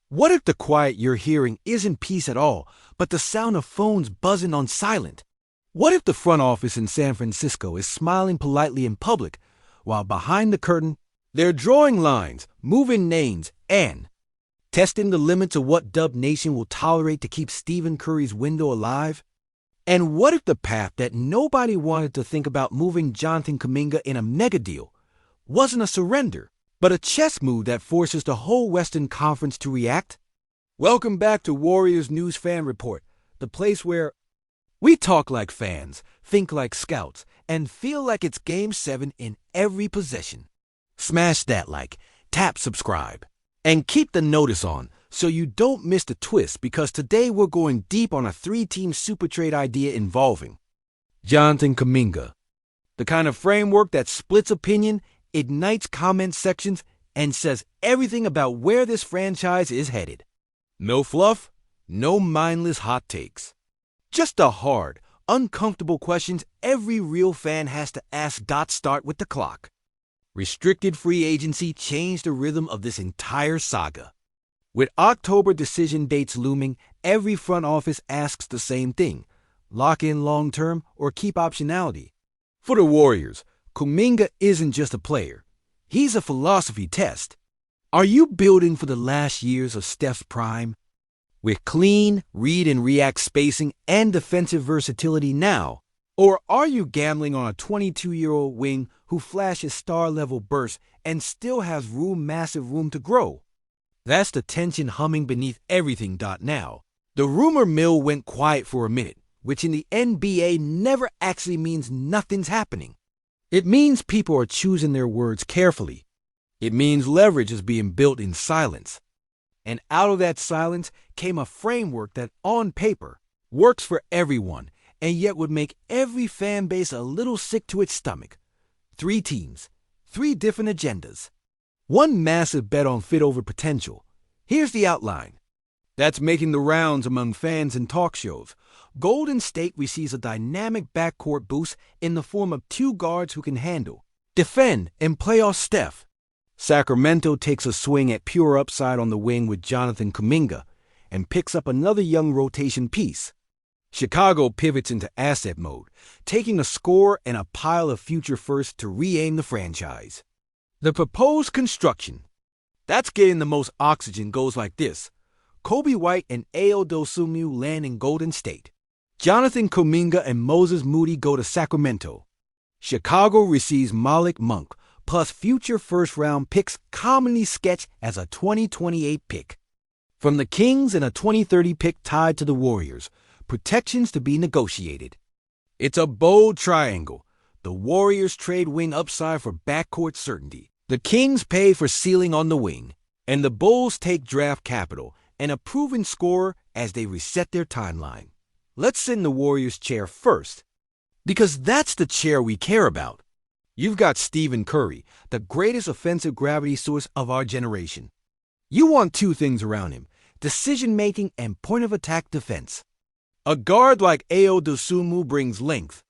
What if the quiet you're hearing isn't peace at all, but the sound of phones buzzing on silent? What if the front office in San Francisco is smiling politely in public, while behind the curtain, they're drawing lines, moving names, and testing the limits of what Dub Nation will tolerate to keep Stephen Curry's window alive? And what if the path that nobody wanted to think about moving Jonathan Kuminga in a mega deal wasn't a surrender, but a chess move that forces the whole Western Conference to react? Welcome back to Warriors News Fan Report, the place where we talk like fans, think like scouts, and feel like it's Game 7 in every possession. Smash that like, tap subscribe, and keep the notice on so you don't miss the twist, because today we're going deep on a 3-team super trade idea involving Jonathan Kuminga. The kind of framework that splits opinion, ignites comment sections, and says everything about where this franchise is headed. No fluff, no mindless hot takes. Just the hard, uncomfortable questions every real fan has to ask. Start with the clock. Restricted free agency changed the rhythm of this entire saga. With October decision dates looming, every front office asks the same thing: lock in long-term or keep optionality. For the Warriors, Kuminga isn't just a player. He's a philosophy test. Are you building for the last years of Steph's prime? With clean, read and react spacing and defensive versatility now? Or are you gambling on a 22-year-old wing who flashes star-level bursts and still has massive room to grow? That's the tension humming beneath everything. Now, the rumor mill went quiet for a minute, which in the NBA never actually means nothing's happening. It means people are choosing their words carefully. It means leverage is being built in silence. And out of that silence came a framework that, on paper, works for everyone, and yet would make every fan base a little sick to its stomach. 3 teams, 3 different agendas. One massive bet on fit over potential. Here's the outline. That's making the rounds among fans and talk shows. Golden State receives a dynamic backcourt boost in the form of 2 guards who can handle, defend, and play off Steph. Sacramento takes a swing at pure upside on the wing with Jonathan Kuminga and picks up another young rotation piece. Chicago pivots into asset mode, taking a score and a pile of future firsts to re-aim the franchise. The proposed construction that's getting the most oxygen goes like this. Kobe White and Ayo Dosunmu land in Golden State. Jonathan Kuminga and Moses Moody go to Sacramento. Chicago receives Malik Monk, plus future first-round picks commonly sketched as a 2028 pick. From the Kings and a 2030 pick tied to the Warriors, protections to be negotiated. It's a bold triangle. The Warriors trade wing upside for backcourt certainty. The Kings pay for ceiling on the wing, and the Bulls take draft capital and a proven scorer as they reset their timeline. Let's sit in the Warriors' chair first, because that's the chair we care about. You've got Stephen Curry, the greatest offensive gravity source of our generation. You want 2 things around him: decision-making and point-of-attack defense. A guard like Ayo Dosunmu brings length,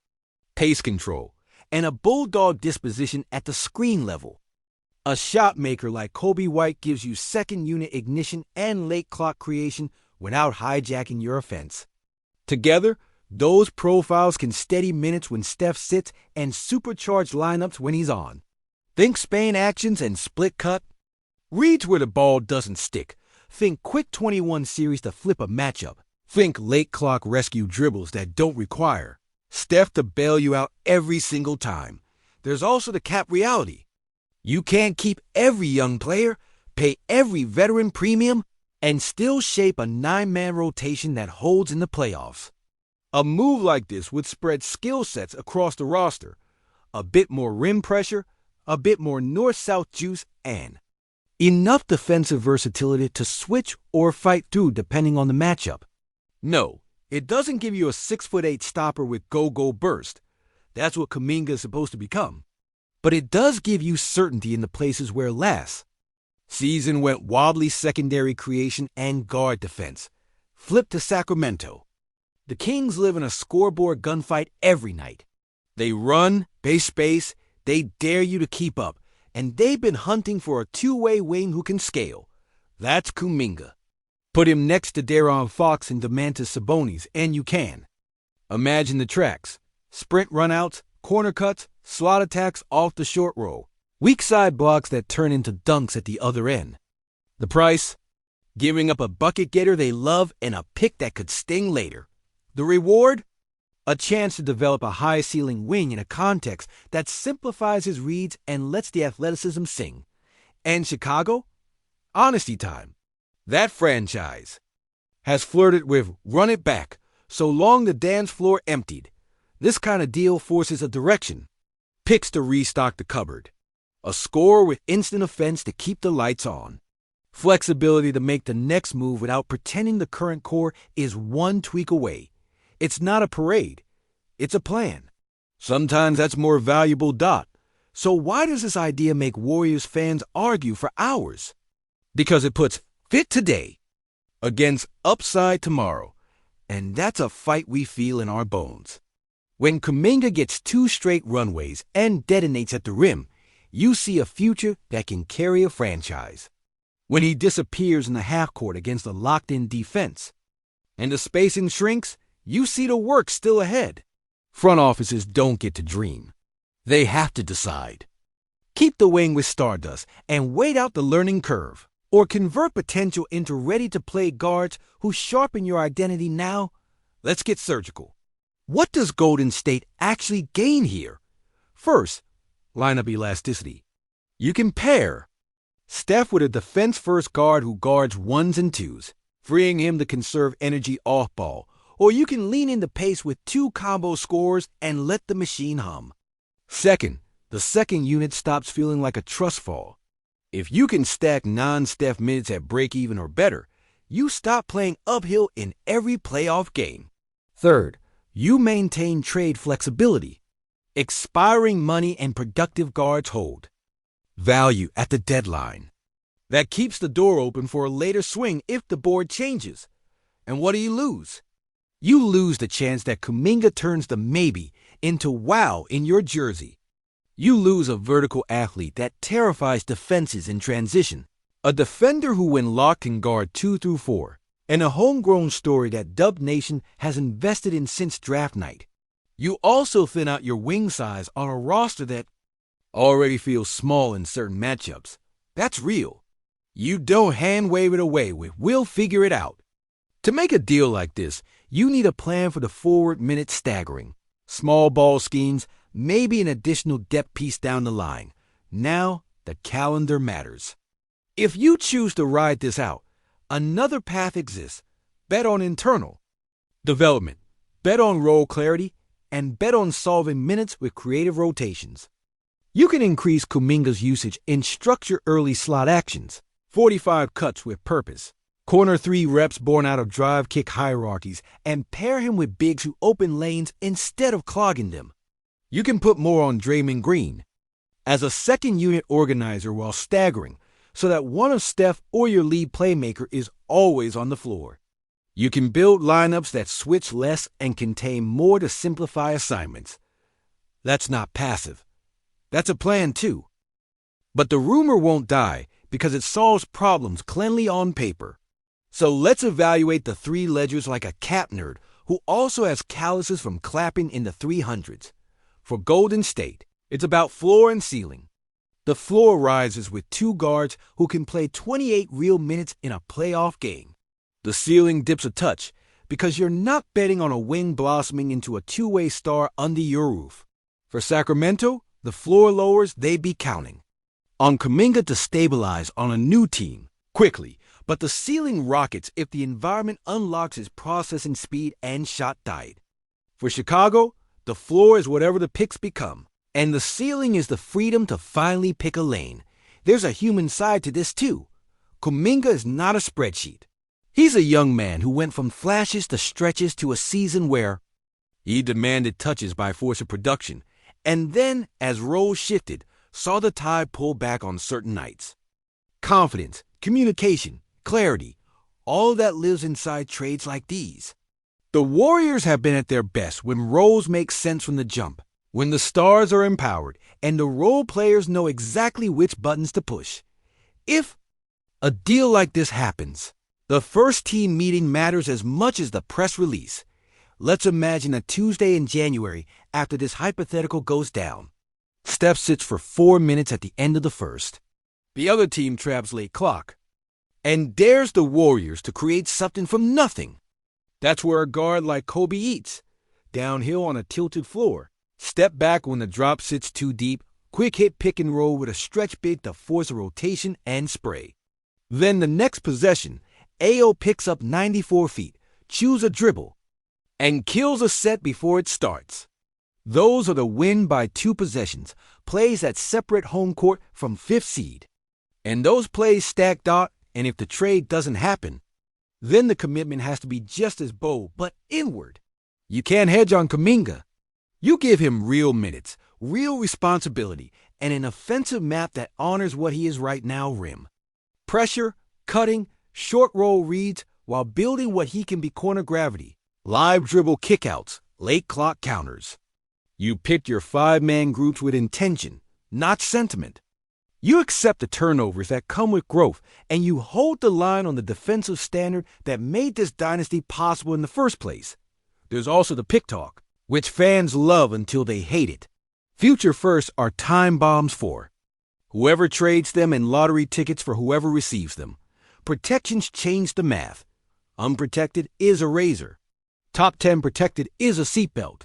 pace control, and a bulldog disposition at the screen level. A shot maker like Kobe White gives you second-unit ignition and late clock creation without hijacking your offense. Together, those profiles can steady minutes when Steph sits and supercharge lineups when he's on. Think Spain actions and split cut. Reads where the ball doesn't stick. Think quick 21 series to flip a matchup. Think late clock rescue dribbles that don't require Steph to bail you out every single time. There's also the cap reality. You can't keep every young player, pay every veteran premium, and still shape a 9-man rotation that holds in the playoffs. A move like this would spread skill sets across the roster. A bit more rim pressure, a bit more north-south juice, and enough defensive versatility to switch or fight through depending on the matchup. No, it doesn't give you a 6'8" stopper with go-go burst. That's what Kuminga is supposed to become. But it does give you certainty in the places where it lasts. Season went wobbly secondary creation and guard defense. Flip to Sacramento. The Kings live in a scoreboard gunfight every night. They run, they space, they dare you to keep up, and they've been hunting for a 2-way wing who can scale. That's Kuminga. Put him next to De'Aaron Fox and Domantas Sabonis, and you can. Imagine the tracks: sprint runouts, corner cuts, slot attacks off the short roll, weak side blocks that turn into dunks at the other end. The price? Giving up a bucket getter they love and a pick that could sting later. The reward? A chance to develop a high-ceiling wing in a context that simplifies his reads and lets the athleticism sing. And Chicago? Honesty time. That franchise has flirted with run it back so long the dance floor emptied. This kind of deal forces a direction. Picks to restock the cupboard. A score with instant offense to keep the lights on. Flexibility to make the next move without pretending the current core is one tweak away. It's not a parade. It's a plan. Sometimes that's more valuable. So why does this idea make Warriors fans argue for hours? Because it puts fit today against upside tomorrow. And that's a fight we feel in our bones. When Kuminga gets 2 straight runways and detonates at the rim, you see a future that can carry a franchise. When he disappears in the half court against a locked-in defense, and the spacing shrinks, you see the work still ahead. Front offices don't get to dream. They have to decide. Keep the wing with stardust and wait out the learning curve, or convert potential into ready-to-play guards who sharpen your identity now. Let's get surgical. What does Golden State actually gain here? First, lineup elasticity. You can pair Steph with a defense-first guard who guards ones and twos, freeing him to conserve energy off-ball, or you can lean into pace with 2 combo scorers and let the machine hum. Second, the second unit stops feeling like a trust fall. If you can stack non-Steph minutes at break-even or better, you stop playing uphill in every playoff game. Third, you maintain trade flexibility. Expiring money and productive guards hold. Value at the deadline. That keeps the door open for a later swing if the board changes. And what do you lose? You lose the chance that Kuminga turns the maybe into wow in your jersey. You lose a vertical athlete that terrifies defenses in transition, a defender who when locked can guard 2 through 4, and a homegrown story that Dub Nation has invested in since draft night. You also thin out your wing size on a roster that already feels small in certain matchups. That's real. You don't hand-wave it away with "we'll figure it out." To make a deal like this, you need a plan for the forward minute staggering. Small ball schemes, maybe an additional depth piece down the line. Now, the calendar matters. If you choose to ride this out, another path exists. Bet on internal development, bet on role clarity, and bet on solving minutes with creative rotations. You can increase Kuminga's usage in structure early slot actions, 45 cuts with purpose, corner 3 reps born out of drive kick hierarchies, and pair him with bigs who open lanes instead of clogging them. You can put more on Draymond Green as a second unit organizer while staggering, so that one of Steph or your lead playmaker is always on the floor. You can build lineups that switch less and contain more to simplify assignments. That's not passive. That's a plan too. But the rumor won't die because it solves problems cleanly on paper. So let's evaluate the 3 ledgers like a cap nerd who also has calluses from clapping in the 300s. For Golden State, it's about floor and ceiling. The floor rises with 2 guards who can play 28 real minutes in a playoff game. The ceiling dips a touch because you're not betting on a wing blossoming into a 2-way star under your roof. For Sacramento, the floor lowers, they be counting on Kuminga to stabilize on a new team quickly, but the ceiling rockets if the environment unlocks his processing speed and shot diet. For Chicago, the floor is whatever the picks become, and the ceiling is the freedom to finally pick a lane. There's a human side to this too. Kuminga is not a spreadsheet. He's a young man who went from flashes to stretches to a season where he demanded touches by force of production, and then, as roles shifted, saw the tide pull back on certain nights. Confidence, communication, clarity, all that lives inside trades like these. The Warriors have been at their best when roles make sense from the jump, when the stars are empowered, and the role players know exactly which buttons to push. If a deal like this happens, The first team meeting matters as much as the press release. Let's imagine a Tuesday in January after this hypothetical goes down. Steph sits for 4 minutes at the end of the first. The other team traps late clock and dares the Warriors to create something from nothing. That's where a guard like Kobe eats. Downhill on a tilted floor. Step back when the drop sits too deep. Quick hit pick and roll with a stretch big to force a rotation and spray. Then the next possession, AO picks up 94 feet, chews a dribble, and kills a set before it starts. Those are the win by 2 possessions, plays that separate home court from 5th seed. And those plays stack dot, and if the trade doesn't happen, then the commitment has to be just as bold, but inward. You can't hedge on Kuminga. You give him real minutes, real responsibility, and an offensive map that honors what he is right now, rim. Pressure, cutting, short roll reads, while building what he can be corner gravity. Live dribble kickouts, late clock counters. You picked your 5-man groups with intention, not sentiment. You accept the turnovers that come with growth, and you hold the line on the defensive standard that made this dynasty possible in the first place. There's also the pick talk, which fans love until they hate it. Future firsts are time bombs for whoever trades them and lottery tickets for whoever receives them. Protections change the math. Unprotected is a razor. Top 10 protected is a seatbelt.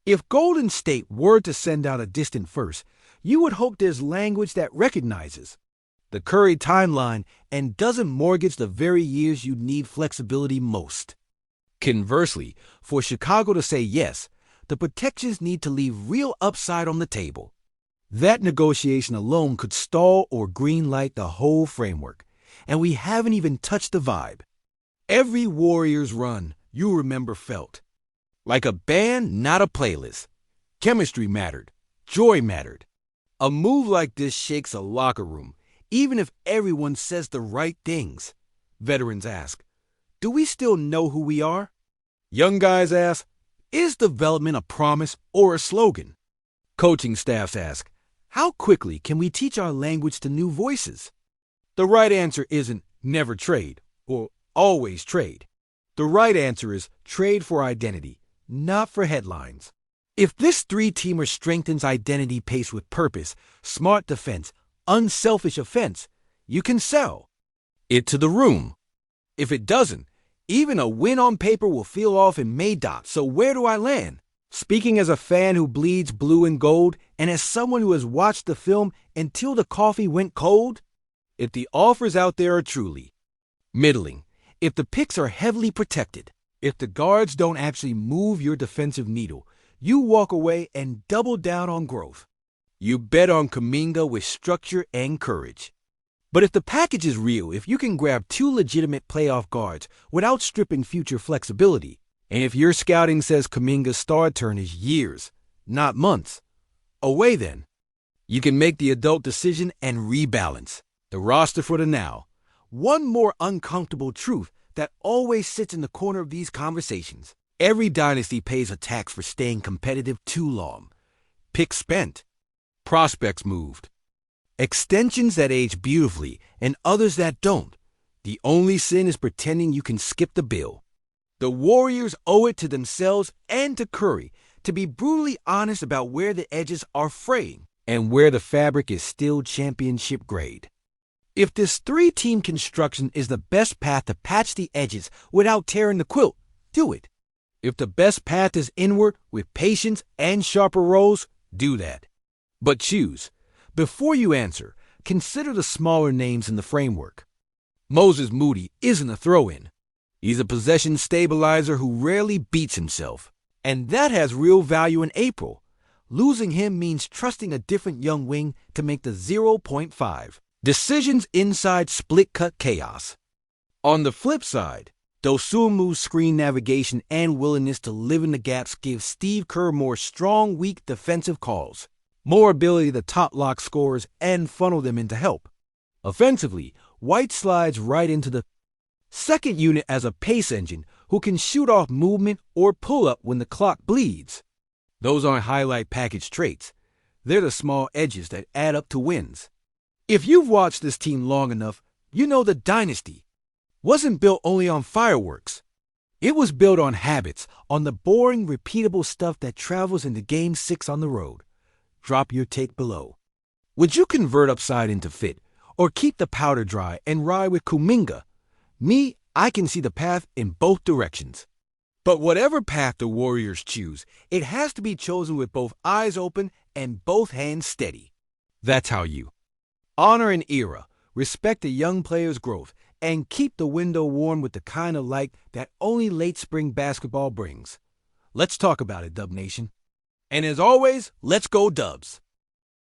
If Golden State were to send out a distant first, you would hope there's language that recognizes the Curry timeline and doesn't mortgage the very years you need flexibility most. Conversely, for Chicago to say yes, the protections need to leave real upside on the table. That negotiation alone could stall or greenlight the whole framework, and we haven't even touched the vibe. Every Warriors run, you remember, felt like a band, not a playlist. Chemistry mattered. Joy mattered. A move like this shakes a locker room, even if everyone says the right things. Veterans ask, do we still know who we are? Young guys ask, is development a promise or a slogan? Coaching staffs ask, how quickly can we teach our language to new voices? The right answer isn't never trade or always trade. The right answer is trade for identity, not for headlines. If this 3-teamer strengthens identity pace with purpose, smart defense, unselfish offense, you can sell it to the room. If it doesn't, even a win on paper will feel off in May-dot, so where do I land? Speaking as a fan who bleeds blue and gold, and as someone who has watched the film until the coffee went cold, if the offers out there are truly middling, if the picks are heavily protected, if the guards don't actually move your defensive needle, you walk away and double down on growth. You bet on Kuminga with structure and courage. But if the package is real, if you can grab 2 legitimate playoff guards without stripping future flexibility, and if your scouting says Kuminga's star turn is years, not months, away then, you can make the adult decision and rebalance the roster for the now. One more uncomfortable truth that always sits in the corner of these conversations. Every dynasty pays a tax for staying competitive too long. Picks spent, prospects moved, extensions that age beautifully and others that don't. The only sin is pretending you can skip the bill. The Warriors owe it to themselves and to Curry to be brutally honest about where the edges are fraying and where the fabric is still championship grade. If this 3-team construction is the best path to patch the edges without tearing the quilt, do it. If the best path is inward with patience and sharper rows, do that. But choose. Before you answer, consider the smaller names in the framework. Moses Moody isn't a throw-in. He's a possession stabilizer who rarely beats himself. And that has real value in April. Losing him means trusting a different young wing to make the 0.5. Decisions inside split-cut chaos. On the flip side, Dosumu's screen navigation and willingness to live in the gaps give Steve Kerr more strong, weak defensive calls, more ability to top-lock scores and funnel them into help. Offensively, White slides right into the second unit as a pace engine who can shoot off movement or pull up when the clock bleeds. Those aren't highlight package traits. They're the small edges that add up to wins. If you've watched this team long enough, you know the dynasty. wasn't built only on fireworks. It was built on habits, on the boring, repeatable stuff that travels into Game 6 on the road. Drop your take below. Would you convert upside into fit, or keep the powder dry and ride with Kuminga? Me, I can see the path in both directions. But whatever path the Warriors choose, it has to be chosen with both eyes open and both hands steady. That's how you honor an era, respect a young player's growth, and keep the window warm with the kind of light that only late spring basketball brings. Let's talk about it, Dub Nation. And as always, let's go Dubs.